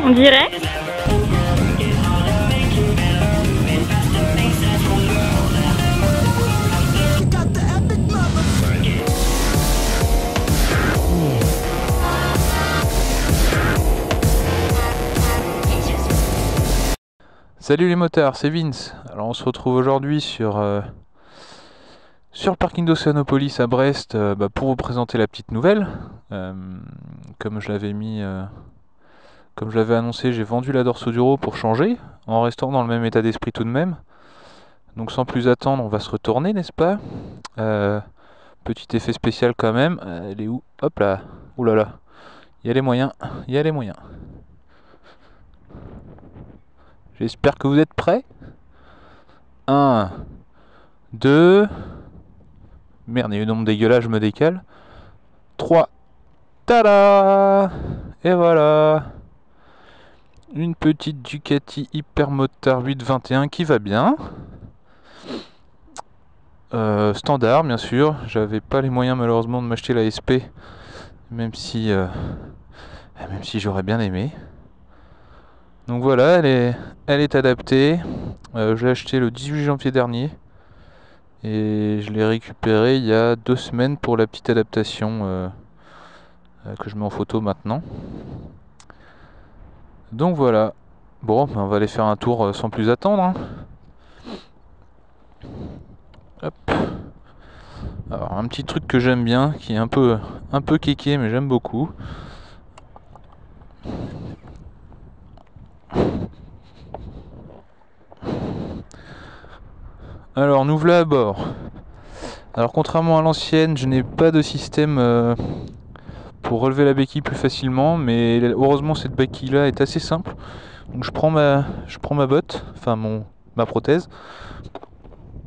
On dirait. Salut les motards, c'est Vince. Alors on se retrouve aujourd'hui sur le parking d'Océanopolis à Brest pour vous présenter la petite nouvelle. Comme je l'avais annoncé, j'ai vendu la Dorsoduro pour changer, en restant dans le même état d'esprit tout de même. Donc sans plus attendre, on va se retourner, n'est-ce pas? Petit effet spécial quand même. Elle est où? Hop là. Ouh là là. Il y a les moyens. Il y a les moyens. J'espère que vous êtes prêts. 1, 2... Merde, il y a eu un nombre dégueulasse, je me décale. 3. Tada! Et voilà. Une petite Ducati Hypermotard 821 qui va bien. Standard, bien sûr. J'avais pas les moyens malheureusement de m'acheter la SP. Même si j'aurais bien aimé. Donc voilà, elle est adaptée. Je l'ai acheté le 18 janvier dernier. Et je l'ai récupéré il y a 2 semaines pour la petite adaptation que je mets en photo maintenant. Donc voilà. Bon, on va aller faire un tour sans plus attendre. Hein. Hop. Alors un petit truc que j'aime bien, qui est un peu kéké mais j'aime beaucoup. Alors nous voilà à bord. Alors contrairement à l'ancienne, je n'ai pas de système pour relever la béquille plus facilement, mais heureusement cette béquille là est assez simple. Donc je prends ma botte, enfin ma prothèse,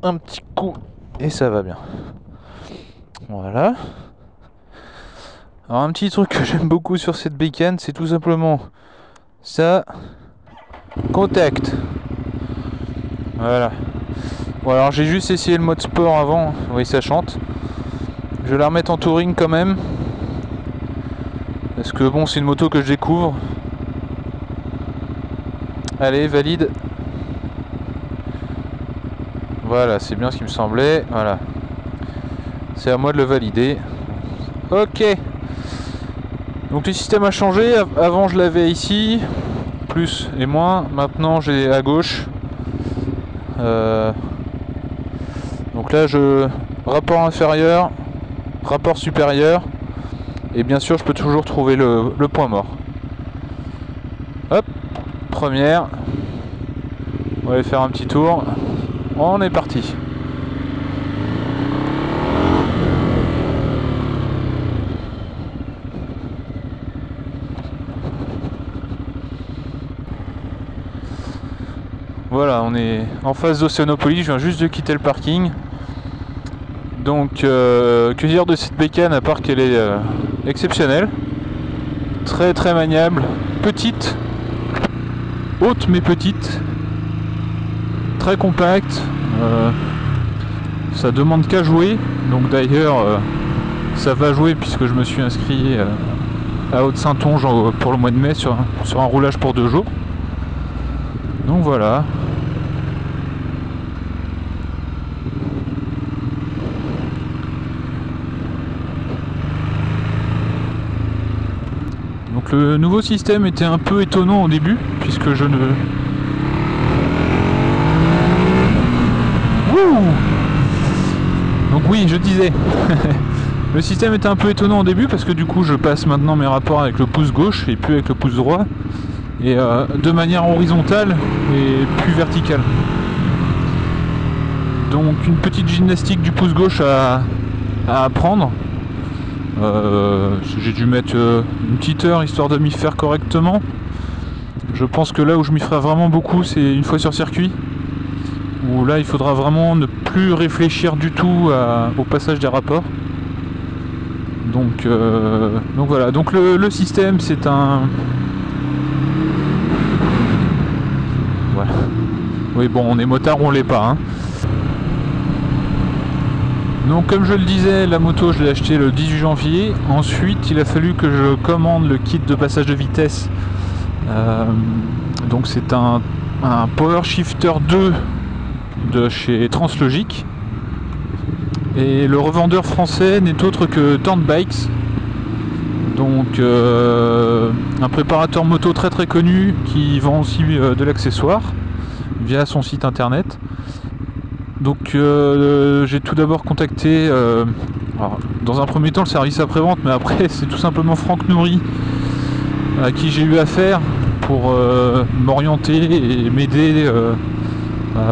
un petit coup et ça va bien. Voilà. Alors un petit truc que j'aime beaucoup sur cette bécane, c'est tout simplement ça. Contact. Voilà. Bon alors j'ai juste essayé le mode sport avant, oui ça chante. Je vais la remettre en touring quand même. Parce que bon c'est une moto que je découvre. Allez, valide. Voilà, c'est bien ce qui me semblait. Voilà. C'est à moi de le valider. Ok. Donc le système a changé. Avant je l'avais ici. Plus et moins. Maintenant j'ai à gauche. Donc là rapport inférieur, rapport supérieur. Et bien sûr je peux toujours trouver le point mort. Hop. Première. On va aller faire un petit tour. On est parti. Voilà, on est en face d'Océanopolis, je viens juste de quitter le parking. Donc, que dire de cette bécane à part qu'elle est exceptionnelle. Très très maniable, petite, haute mais petite, très compacte. Ça demande qu'à jouer, donc d'ailleurs ça va jouer puisque je me suis inscrit à Haute-Saintonge pour le mois de mai sur un roulage pour 2 jours. Donc voilà. Donc le nouveau système était un peu étonnant au début puisque je ne... Wouh! Donc oui, je disais. Le système était un peu étonnant au début parce que du coup je passe maintenant mes rapports avec le pouce gauche et plus avec le pouce droit. Et de manière horizontale et plus verticale. Donc une petite gymnastique du pouce gauche à apprendre. J'ai dû mettre une petite heure histoire de m'y faire correctement. Je pense que là où je m'y ferai vraiment beaucoup, c'est une fois sur circuit. Où là il faudra vraiment ne plus réfléchir du tout au passage des rapports. Donc voilà, donc le système c'est un... Voilà. Oui bon, on est motard ou on l'est pas. Hein. Donc comme je le disais, la moto je l'ai achetée le 18 janvier. Ensuite il a fallu que je commande le kit de passage de vitesse. Donc c'est un Power Shifter 2 de chez Translogic. Et le revendeur français n'est autre que Turnbikes. Donc un préparateur moto très très connu qui vend aussi de l'accessoire via son site internet. Donc j'ai tout d'abord contacté alors, dans un premier temps le service après-vente, mais après c'est tout simplement Franck Nourry à qui j'ai eu affaire pour m'orienter et m'aider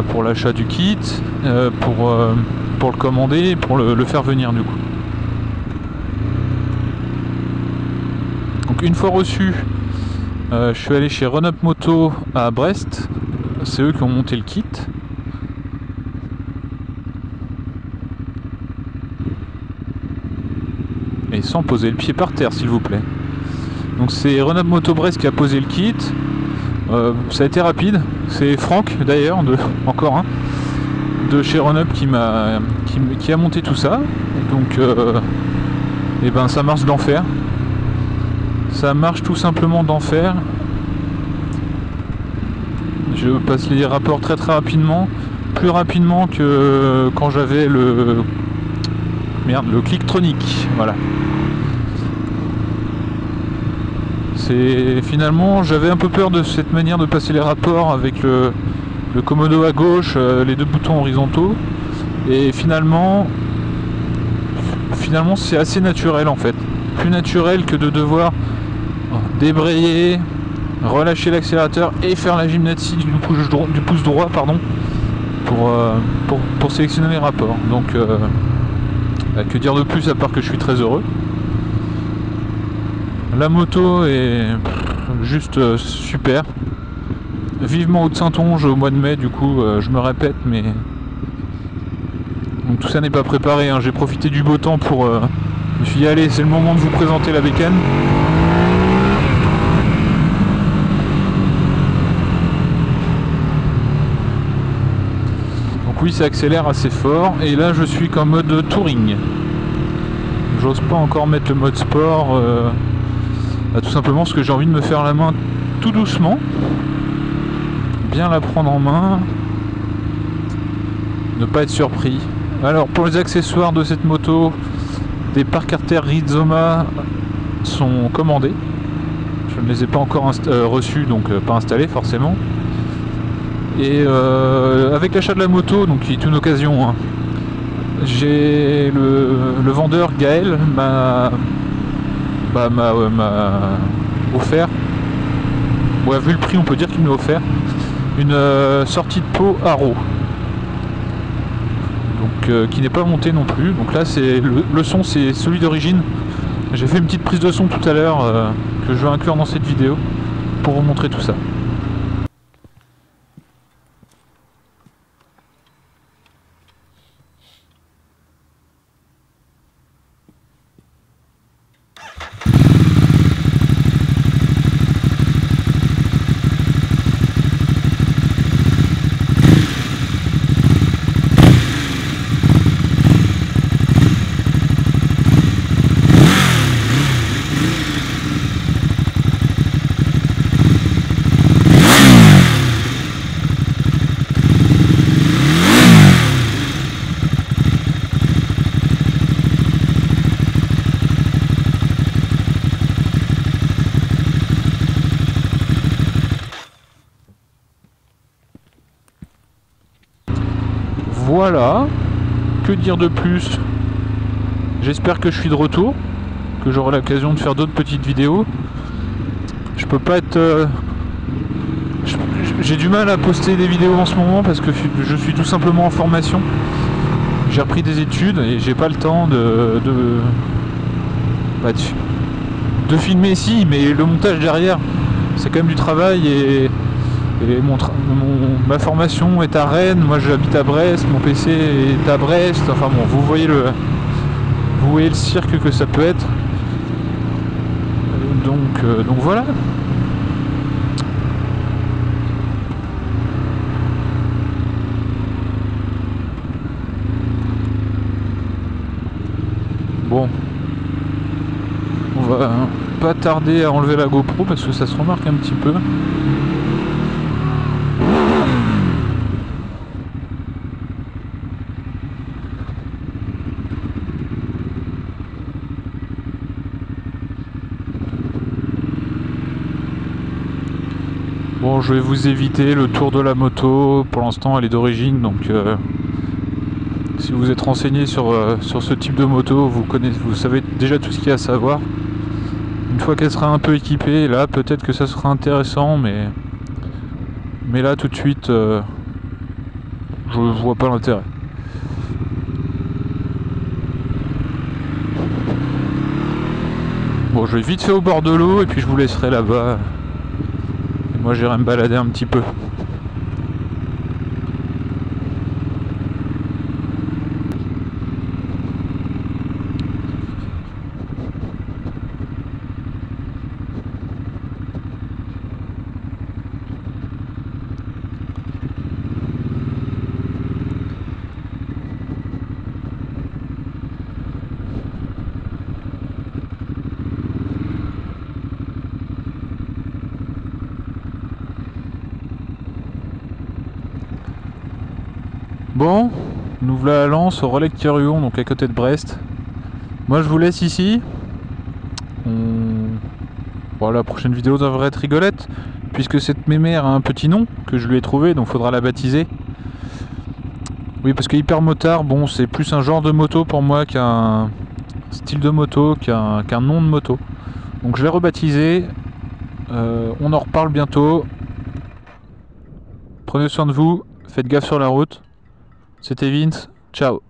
pour l'achat du kit, pour le commander et pour le faire venir du coup. Donc une fois reçu, je suis allé chez Run Up Moto à Brest, c'est eux qui ont monté le kit. Et sans poser le pied par terre s'il vous plaît. Donc c'est Run Up Moto Brest qui a posé le kit. Ça a été rapide, c'est Franck d'ailleurs, encore un, de chez Run Up qui a monté tout ça. Donc et ben ça marche d'enfer. Ça marche tout simplement d'enfer. Je passe les rapports très très rapidement, plus rapidement que quand j'avais le Clicktronic, voilà. Finalement j'avais un peu peur de cette manière de passer les rapports avec le commodo à gauche, les deux boutons horizontaux, et finalement c'est assez naturel en fait, plus naturel que de devoir débrayer, relâcher l'accélérateur et faire la gymnastique du pouce droit pardon, pour sélectionner les rapports. Donc que dire de plus à part que je suis très heureux. La moto est juste super. Vivement Haute-Saintonge au mois de mai, du coup je me répète, mais donc, tout ça n'est pas préparé, hein. J'ai profité du beau temps pour je me suis dit allez, c'est le moment de vous présenter la bécane. Donc oui, ça accélère assez fort et là je suis qu'en mode touring. J'ose pas encore mettre le mode sport, tout simplement parce que j'ai envie de me faire la main tout doucement, bien la prendre en main, ne pas être surpris. Alors pour les accessoires de cette moto, des Parkerter Rizoma sont commandés. Je ne les ai pas encore reçus, donc pas installés forcément. Et avec l'achat de la moto, donc qui est une occasion, hein, j'ai le vendeur Gaël m'a offert, ouais, vu le prix on peut dire qu'il m'a offert une sortie de pot Haro, donc qui n'est pas montée non plus. Donc là c'est le son, c'est celui d'origine. J'ai fait une petite prise de son tout à l'heure que je vais inclure dans cette vidéo pour vous montrer tout ça. Voilà, que dire de plus? J'espère que je suis de retour, que j'aurai l'occasion de faire d'autres petites vidéos. Je peux pas être... j'ai du mal à poster des vidéos en ce moment parce que je suis tout simplement en formation. J'ai repris des études et j'ai pas le temps de filmer ici, mais le montage derrière, c'est quand même du travail et ma formation est à Rennes, moi j'habite à Brest, mon PC est à Brest, enfin bon, vous voyez le cirque que ça peut être. Donc voilà. Bon, on va pas tarder à enlever la GoPro parce que ça se remarque un petit peu. Bon, je vais vous éviter le tour de la moto. Pour l'instant, elle est d'origine, donc si vous êtes renseigné sur ce type de moto, vous savez déjà tout ce qu'il y a à savoir. Une fois qu'elle sera un peu équipée, là, peut-être que ça sera intéressant, mais là, tout de suite, je vois pas l'intérêt. Bon, je vais vite fait au bord de l'eau et puis je vous laisserai là-bas. Moi, j'irai me balader un petit peu. Bon, nous voilà à Lens, au relais de Quirion, donc à côté de Brest. Moi je vous laisse ici. Bon, la prochaine vidéo devrait être rigolette, puisque cette mémère a un petit nom que je lui ai trouvé, donc faudra la baptiser. Oui, parce que Hyper Motard, bon, c'est plus un genre de moto pour moi qu'un style de moto, qu'un nom de moto. Donc je l'ai rebaptisé. On en reparle bientôt. Prenez soin de vous, faites gaffe sur la route. C'était Vince, ciao.